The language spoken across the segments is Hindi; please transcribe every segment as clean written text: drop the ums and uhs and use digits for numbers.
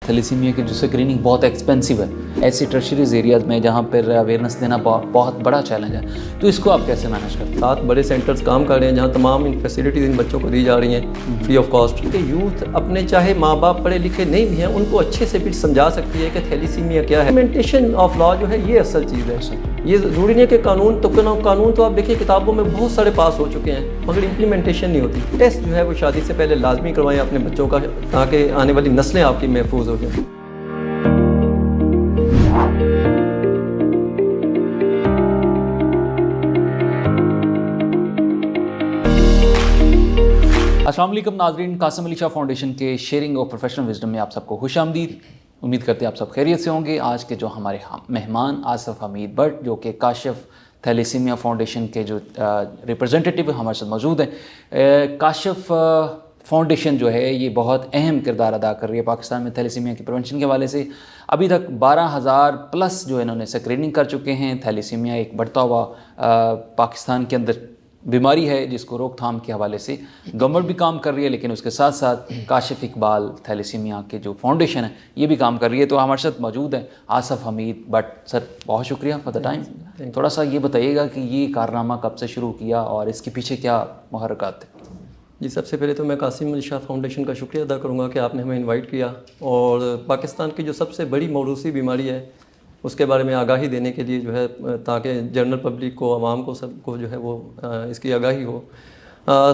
थैलेसीमिया की जो स्क्रीनिंग बहुत एक्सपेंसिव है ऐसी टर्शरीज एरियाज में जहाँ पर अवेयरनेस देना बहुत बड़ा चैलेंज है, तो इसको आप कैसे मैनेज करते हैं? 7 बड़े सेंटर्स काम कर रहे हैं जहाँ तमाम इन फैसिलिटीज़ इन बच्चों को दी जा रही हैं फ्री ऑफ कॉस्ट। कि यूथ अपने चाहे माँ बाप पढ़े लिखे नहीं भी हैं उनको अच्छे से भी समझा सकती है कि थैलेसीमिया क्या है। इम्प्लीमेंटेशन ऑफ लॉ जो है ये असल चीज़ है। ये ज़रूरी नहीं है कि कानून तो आप देखिए किताबों में बहुत सारे पास हो चुके हैं मगर इम्प्लीमेंटेशन नहीं होती। टेस्ट जो है वो शादी से पहले लाजमी करवाएं अपने बच्चों का ताकि आने वाली नस्लें आपकी महफूज हो जाएं। अस्सलाम वालेकुम नाज़रीन, कासिम अली शाह फाउंडेशन के शेयरिंग और प्रोफेशनल विजडम में आप सबको खुशामदीद। उम्मीद करते हैं आप सब खैरियत से होंगे। आज के जो हमारे मेहमान आसिफ हमीद भट्ट जो कि काशिफ थैलेसीमिया फाउंडेशन के जो रिप्रेजेंटेटिव हमारे साथ मौजूद हैं। काशिफ फाउंडेशन जो है ये बहुत अहम किरदार अदा कर रही है पाकिस्तान में थैलेसीमिया की प्रिवेंशन के हवाले से। अभी तक 12,000 प्लस जो इन्होंने स्क्रीनिंग कर चुके हैं। थैलेसीमिया एक बढ़ता हुआ पाकिस्तान के अंदर बीमारी है जिसको रोकथाम के हवाले से गवर्नमेंट भी काम कर रही है, लेकिन उसके साथ साथ काशिफ इकबाल थैलेसीमिया के जो फाउंडेशन है ये भी काम कर रही है। तो हमारे साथ मौजूद है आसिफ हमीद भट्ट। सर बहुत शुक्रिया फॉर द टाइम। थोड़ा सा ये बताइएगा कि ये कारनामा कब से शुरू किया और इसके पीछे क्या मुहर्रिकात थे? जी, सबसे पहले तो मैं कासिम अली शाह फाउंडेशन का शुक्रिया अदा करूँगा कि आपने हमें इनवाइट किया और पाकिस्तान की जो सबसे बड़ी मौरूसी बीमारी है उसके बारे में आगाही देने के लिए जो है ताकि जनरल पब्लिक को आवाम को सबको जो है वो इसकी आगाही हो।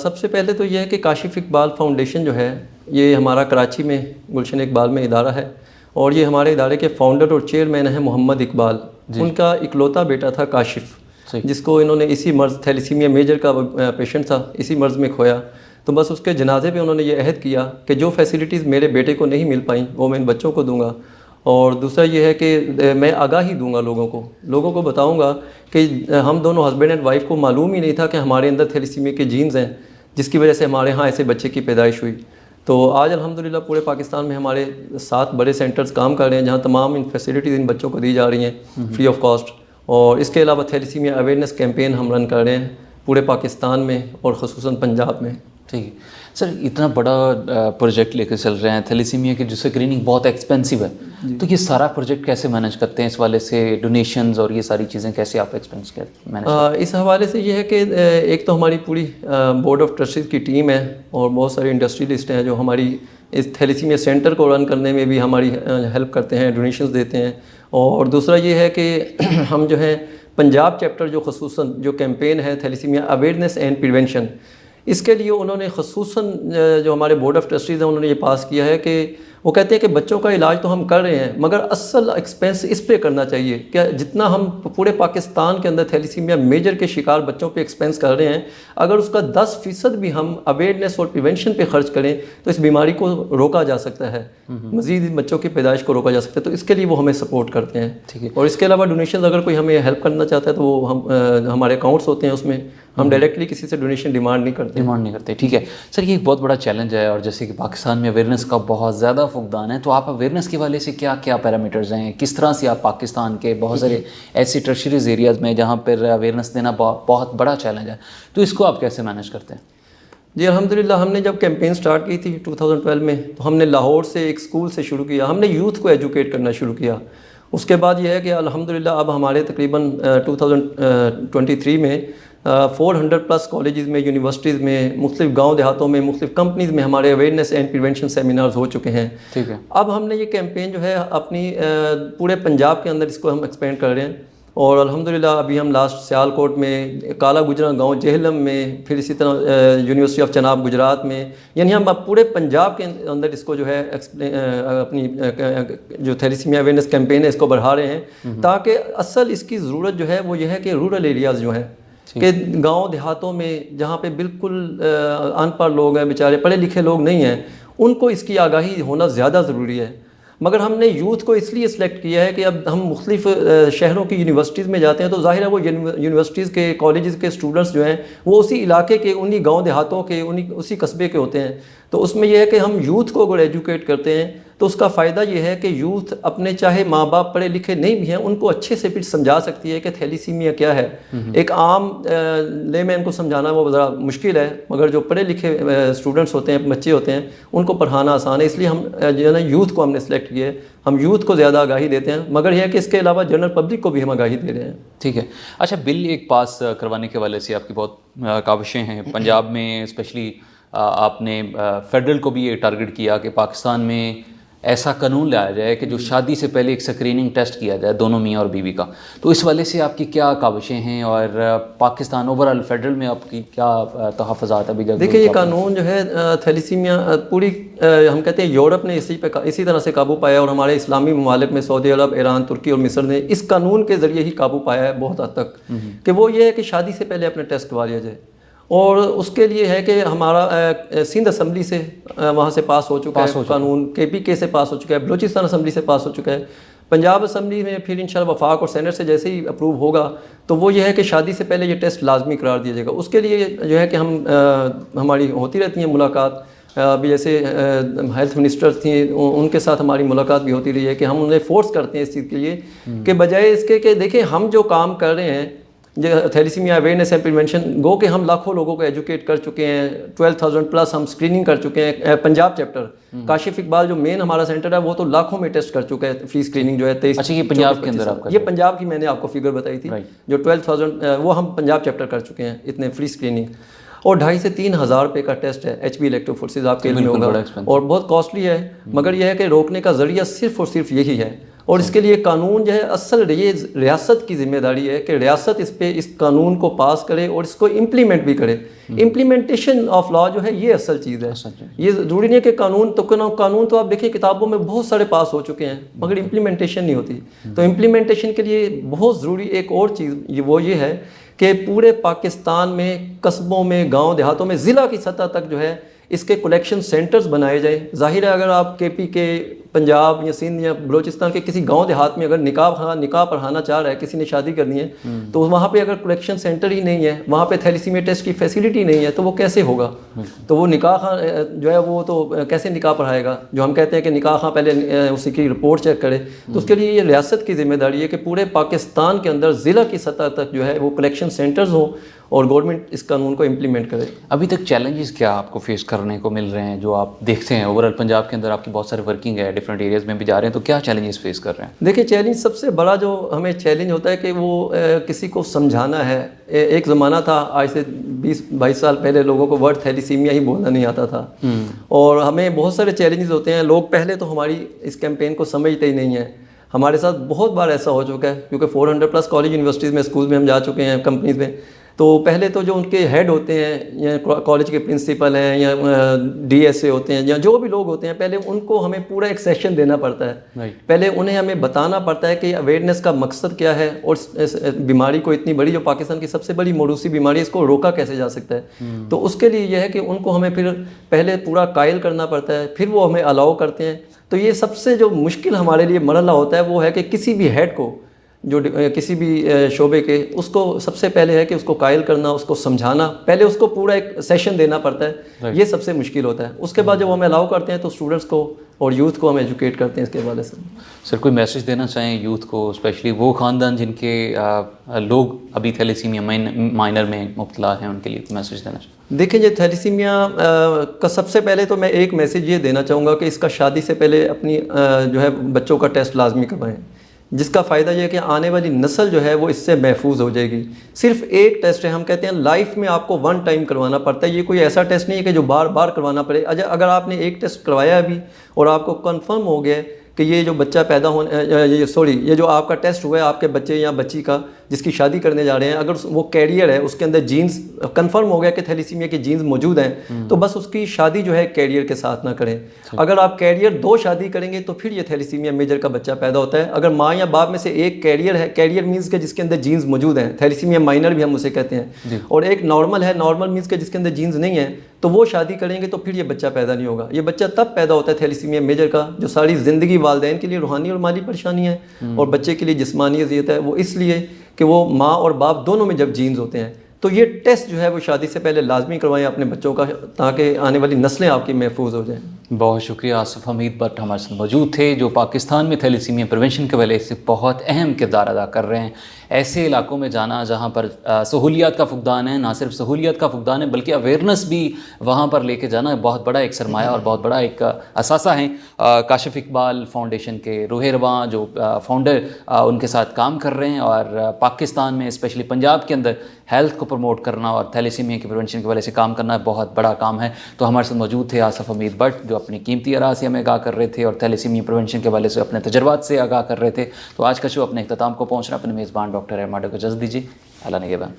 सबसे पहले तो यह है कि काशिफ इकबाल फाउंडेशन जो है ये हमारा कराची में गुलशन इकबाल में इदारा है और ये हमारे इदारे के फाउंडर और चेयरमैन हैं मोहम्मद इकबाल। उनका इकलौता बेटा था काशिफ, जिसको इन्होंने इसी मर्ज़ थैलेसीमिया मेजर का पेशेंट था, इसी मर्ज़ में खोया। तो बस उसके जनाजे पे उन्होंने ये अहद किया कि जो फैसिलिटीज़ मेरे बेटे को नहीं मिल पाई वो मैं इन बच्चों को दूंगा। और दूसरा ये है कि मैं आगाही दूंगा लोगों को बताऊंगा कि हम दोनों हस्बैंड एंड वाइफ को मालूम ही नहीं था कि हमारे अंदर थैलेसीमिया के जीन्स हैं जिसकी वजह से हमारे यहाँ ऐसे बच्चे की पैदाइश हुई। तो आज अल्हम्दुलिल्लाह पूरे पाकिस्तान में हमारे 7 बड़े सेंटर्स काम कर रहे हैं जहाँ तमाम इन फैसिलिटीज़ इन बच्चों को दी जा रही हैं फ्री ऑफ कॉस्ट। और इसके अलावा थैलेसीमिया अवेयरनेस कैंपेन हम रन कर रहे हैं पूरे पाकिस्तान में और ख़ुसूसन पंजाब में। ठीक है सर, इतना बड़ा प्रोजेक्ट लेकर चल रहे हैं। थैलेसीमिया की जो स्क्रीनिंग बहुत एक्सपेंसिव है, तो ये सारा प्रोजेक्ट कैसे मैनेज करते हैं? इस वाले से डोनेशंस और ये सारी चीज़ें कैसे आप एक्सपेंस मैनेज इस हवाले से ये है कि एक तो हमारी पूरी बोर्ड ऑफ ट्रस्टीज़ की टीम है और बहुत सारे इंडस्ट्रियलिस्ट हैं जो हमारी इस थैलेसीमिया सेंटर को रन करने में भी हमारी हेल्प करते हैं, डोनेशंस देते हैं। और दूसरा ये है कि हम जो है पंजाब चैप्टर जो ख़ुसूसन जो कैंपेन है थैलेसीमिया अवेयरनेस एंड प्रिवेंशन, इसके लिए उन्होंने ख़ुसूसन जो हमारे बोर्ड ऑफ ट्रस्टीज़ हैं उन्होंने ये पास किया है कि वो कहते हैं कि बच्चों का इलाज तो हम कर रहे हैं मगर असल एक्सपेंस इस पे करना चाहिए। क्या जितना हम पूरे पाकिस्तान के अंदर थैलेसीमिया मेजर के शिकार बच्चों पे एक्सपेंस कर रहे हैं, अगर उसका 10% भी हम अवेयरनेस और प्रिवेंशन पे खर्च करें तो इस बीमारी को रोका जा सकता है, मज़ीद बच्चों की पैदाइश को रोका जा सकता है। तो इसके लिए वो हमें सपोर्ट करते हैं। ठीक है। और इसके अलावा डोनेशन अगर कोई हमें हेल्प करना चाहता है तो वो हम हमारे अकाउंट्स होते हैं, उसमें हम डायरेक्टली किसी से डोनेशन डिमांड नहीं करते। ठीक है सर, ये एक बहुत बड़ा चैलेंज है और जैसे कि पाकिस्तान में अवेयरनेस का बहुत ज़्यादा फुकदान है, तो आप अवेयरनेस के वाले से क्या क्या पैरामीटर्स हैं? किस तरह से आप पाकिस्तान के बहुत सारे ऐसी टर्शरीज एरियाज़ में जहाँ पर अवेयरनेस देना बहुत बड़ा चैलेंज है, तो इसको आप कैसे मैनेज करते हैं? जी अल्हम्दुलिल्लाह, हमने जब कैंपेन स्टार्ट की थी 2012 में तो हमने लाहौर से एक स्कूल से शुरू किया, हमने यूथ को एजुकेट करना शुरू किया। उसके बाद यह है कि अल्हम्दुलिल्लाह अब हमारे तकरीबन 2023 में 400 प्लस कॉलेजेस में, यूनिवर्सिटीज़ में, मुख्तलिफ गांव देहातों में, मुख्तलिफ कंपनीज़ में हमारे अवेयरनेस एंड प्रिवेंशन सेमिनार्स हो चुके हैं। ठीक है। अब हमने ये कैंपेन जो है अपनी पूरे पंजाब के अंदर इसको हम एक्सपेंड कर रहे हैं और अल्हम्दुलिल्लाह अभी हम लास्ट सियालकोट में, काला गुजरा गांव जेहलम में, फिर इसी तरह यूनिवर्सिटी ऑफ चनाब गुजरात में, यानी हम पूरे पंजाब के अंदर इसको जो है अपनी जो थैलेसीमिया अवेयरनेस कैंपेन है इसको बढ़ा रहे हैं ताकि असल इसकी ज़रूरत जो है वो ये है कि रूरल एरियाज़ जो हैं कि गांव देहातों में जहाँ पे बिल्कुल अनपढ़ लोग हैं, बेचारे पढ़े लिखे लोग नहीं हैं, उनको इसकी आगाही होना ज़्यादा ज़रूरी है। मगर हमने यूथ को इसलिए सिलेक्ट किया है कि अब हम मुख्तलिफ शहरों की यूनिवर्सिटीज़ में जाते हैं तो ज़ाहिर है वो यूनिवर्सिटीज़ के कॉलेज़ के स्टूडेंट्स जो हैं वो उसी इलाके के, उन्हीं गांव देहातों के, उसी कस्बे के होते हैं। तो उसमें यह है कि हम यूथ को अगर एजुकेट करते हैं तो उसका फ़ायदा ये है कि यूथ अपने चाहे माँ बाप पढ़े लिखे नहीं भी हैं उनको अच्छे से फिर समझा सकती है कि थैलीसीमिया क्या है। एक आम लेमैन को समझाना वो ज़रा मुश्किल है, मगर जो पढ़े लिखे स्टूडेंट्स होते हैं, बच्चे होते हैं, उनको पढ़ाना आसान है। इसलिए हम जो है ना यूथ को हमने सेलेक्ट किया है, हम यूथ को ज़्यादा आगाही देते हैं, मगर यह है कि इसके अलावा जनरल पब्लिक को भी हम आगाही दे रहे हैं। ठीक है। अच्छा, बिल एक पास करवाने के वाले से आपकी बहुत काविशें हैं। पंजाब में स्पेशली आपने फेडरल को भी ये टारगेट किया कि पाकिस्तान में ऐसा कानून लाया जाए कि जो शादी से पहले एक स्क्रीनिंग टेस्ट किया जाए दोनों मियाँ और बीवी का। तो इस वाले से आपकी क्या काविशें हैं और पाकिस्तान ओवरऑल फेडरल में आपकी क्या तहफ़्फ़ुज़ात अभी जब? देखिए, ये कानून जो है थैलीसीमिया पूरी हम कहते हैं यूरोप ने इसी तरह से काबू पाया, और हमारे इस्लामी ममालिक में सऊदी अरब, ईरान, तुर्की और मिस्र ने इस कानून के ज़रिए ही काबू पाया है बहुत हद तक, कि वो ये है कि शादी से पहले अपने टेस्ट करवा लिया जाए। और उसके लिए है कि हमारा सिंध असम्बली से वहाँ से पास हो चुका है कानून, KPK से पास हो चुका है, बलूचिस्तान असम्बली से पास हो चुका है, पंजाब असम्बली में फिर इंशाल्लाह वफाक और सेनेट से जैसे ही अप्रूव होगा तो वो ये है कि शादी से पहले ये टेस्ट लाजमी करार दिया जाएगा। उसके लिए जो है कि हमारी होती रहती हैं मुलाकात। अभी जैसे हेल्थ मिनिस्टर थी, उनके साथ हमारी मुलाकात भी होती रही है कि हम उन्हें फोर्स करते हैं इस चीज़ के लिए कि बजाय इसके कि देखें हम जो काम कर रहे हैं जो थैलीसीमिया अवेयरनेस एंड प्रिवेंशन, गो के हम लाखों लोगों को एजुकेट कर चुके हैं, 12,000 प्लस हम स्क्रीनिंग कर चुके हैं। पंजाब चैप्टर काशिफ इकबाल जो मेन हमारा सेंटर है वो तो लाखों में टेस्ट कर चुका है, फ्री स्क्रीनिंग जो है 23। अच्छा, ये पंजाब के अंदर आपका? ये पंजाब की मैंने आपको फिगर बताई थी, जो 12,000 वो हम पंजाब चैप्टर कर चुके हैं इतने फ्री स्क्रीनिंग। और 2,500 से 3,000 रुपये का टेस्ट है HB इलेक्ट्रोफोरेसिस, आपके लिए होगा और बहुत कॉस्टली है, मगर यह है कि रोकने का जरिया सिर्फ और सिर्फ यही है। और इसके लिए कानून जो है असल ये रियासत की जिम्मेदारी है कि रियासत इस कानून को पास करे और इसको इम्प्लीमेंट भी करे। इम्प्लीमेंटेशन ऑफ लॉ जो है ये असल चीज़ है। ये ज़रूरी नहीं है कि कानून तो आप देखिए किताबों में बहुत सारे पास हो चुके हैं, मगर इम्प्लीमेंटेशन नहीं होती। तो इम्प्लीमेंटेशन के लिए बहुत ज़रूरी एक और चीज़ वो ये है कि पूरे पाकिस्तान में कस्बों में, गाँव देहातों में, ज़िला की सतह तक जो है इसके कलेक्शन सेंटर्स बनाए जाएं। जाहिर है अगर आप KPK पंजाब या सिंध या बलूचिस्तान के किसी गांव देहात में अगर निकाह पढ़ाना चाह रहा है, किसी ने शादी करनी है, तो वहाँ पे अगर कलेक्शन सेंटर ही नहीं है, वहाँ पे थैलीसीमिया टेस्ट की फैसिलिटी नहीं है, तो वो कैसे होगा? तो वो निकाह जो है वो तो कैसे निकाह पढ़ाएगा? जो हम कहते हैं कि निकाह पहले उसी की रिपोर्ट चेक करे, तो उसके लिए ये रियासत की जिम्मेदारी है कि पूरे पाकिस्तान के अंदर ज़िला की सतह तक जो है वो कलेक्शन सेंटर्स हों और गवर्नमेंट इस कानून को इम्प्लीमेंट करे। अभी तक चैलेंजेस क्या आपको फेस करने को मिल रहे हैं जो आप देखते हैं? ओवरऑल पंजाब के अंदर आपकी बहुत सारे वर्किंग है, डिफरेंट एरियाज में भी जा रहे हैं, तो क्या चैलेंजेस फेस कर रहे हैं? देखिए, चैलेंज सबसे बड़ा जो हमें चैलेंज होता है कि वो किसी को समझाना है। एक ज़माना था, आज से 20-22 साल पहले लोगों को वर्ड थैलीसीमिया ही बोलना नहीं आता था, और हमें बहुत सारे चैलेंजेस होते हैं। लोग पहले तो हमारी इस कैंपेन को समझते ही नहीं है। हमारे साथ बहुत बार ऐसा हो चुका है, क्योंकि 400 प्लस कॉलेज यूनिवर्सिटीज़ में, स्कूल में हम जा चुके हैं, कंपनीज़ में। तो पहले तो जो उनके हेड होते हैं या कॉलेज के प्रिंसिपल हैं या DSA होते हैं या जो भी लोग होते हैं, पहले उनको हमें पूरा एक सेशन देना पड़ता है। पहले उन्हें हमें बताना पड़ता है कि अवेयरनेस का मकसद क्या है और इस बीमारी को, इतनी बड़ी जो पाकिस्तान की सबसे बड़ी मौरूसी बीमारी है, इसको रोका कैसे जा सकता है। तो उसके लिए यह है कि उनको हमें फिर पहले पूरा कायल करना पड़ता है, फिर वो हमें अलाउ करते हैं। तो ये सबसे जो मुश्किल हमारे लिए मरहला होता है वो है कि किसी भी हेड को, जो किसी भी शोबे के, उसको सबसे पहले है कि उसको कायल करना, उसको समझाना, पहले उसको पूरा एक सेशन देना पड़ता है। ये सबसे मुश्किल होता है। उसके बाद जब हम अलाउ करते हैं तो स्टूडेंट्स को और यूथ को हम एजुकेट करते हैं इसके हवाले से। सर, कोई मैसेज देना चाहें यूथ को, स्पेशली वो ख़ानदान जिनके लोग अभी थैलीसीमिया माइनर में मुब्तला हैं, उनके लिए मैसेज देना चाहें? देखिए, ये थैलीसीमिया का सबसे पहले तो मैं एक मैसेज ये देना चाहूँगा कि इसका शादी से पहले अपनी जो है बच्चों का टेस्ट लाजमी करवाएं, जिसका फ़ायदा यह है कि आने वाली नस्ल जो है वो इससे महफूज हो जाएगी। सिर्फ एक टेस्ट है, हम कहते हैं लाइफ में आपको 1 टाइम करवाना पड़ता है। ये कोई ऐसा टेस्ट नहीं है कि जो बार बार करवाना पड़े। अगर आपने एक टेस्ट करवाया अभी और आपको कंफर्म हो गया कि ये जो बच्चा पैदा होने ये जो आपका टेस्ट हुआ है आपके बच्चे या बच्ची का जिसकी शादी करने जा रहे हैं, अगर वो कैरियर है, उसके अंदर जीन्स कंफर्म हो गया कि थैलीसीमिया की जीन्स मौजूद हैं, तो बस उसकी शादी जो है कैरियर के साथ ना करें। अगर आप कैरियर 2 शादी करेंगे तो फिर ये थैलीसीमिया मेजर का बच्चा पैदा होता है। अगर माँ या बाप में से एक कैरियर है, कैरियर मीन्स के जिसके अंदर जीन्स मौजूद हैं, थैलीसीमिया माइनर भी हम उसे कहते हैं, और एक नॉर्मल है, नॉर्मल मीन्स के जिसके अंदर जीन्स नहीं है, तो वो शादी करेंगे तो फिर ये बच्चा पैदा नहीं होगा। ये बच्चा तब पैदा होता है थैलीसीमिया मेजर का जो सारी ज़िंदगी वालिदैन के लिए रूहानी और माली परेशानी है और बच्चे के लिए जिस्मानी अज़ियत है, वो इसलिए कि वो माँ और बाप दोनों में जब जीन्स होते हैं। तो ये टेस्ट जो है वो शादी से पहले लाजमी करवाएं अपने बच्चों का, ताकि आने वाली नस्लें आपकी महफूज हो जाएं। बहुत शुक्रिया। आसिफ हमीद भट्ट हमारे साथ मौजूद थे, जो पाकिस्तान में थैलेसीमिया प्रिवेंशन के हवाले से बहुत अहम किरदार अदा कर रहे हैं। ऐसे इलाकों में जाना जहाँ पर सहूलियात का फुकदान है, ना सिर्फ सहूलियात का फुकदान है बल्कि अवेयरनेस भी वहाँ पर लेके जाना बहुत बड़ा एक सरमाया और बहुत बड़ा एक असासा है। काशिफ इकबाल फाउंडेशन के रूहे रवां जो फाउंडर उनके साथ काम कर रहे हैं, और पाकिस्तान में स्पेशली पंजाब के अंदर हेल्थ को प्रमोट करना और थैलेसीमिया के प्रिवेंशन के हवाले से काम करना बहुत बड़ा काम है। तो हमारे साथ मौजूद थे आसिफ हमीद भट्ट, जो अपनी कीमती आरा से हमें आगाह कर रहे थे और थैलेसीमिया प्रिवेंशन के हवाले से अपने तजर्बात से आगाह कर रहे थे। तो आज का शो अपने अख्ताम को पहुँच रहा है। अपने मेज़बान डॉक्टर रहमान को इजाज़त दीजिए। अल्लाह निगहबान।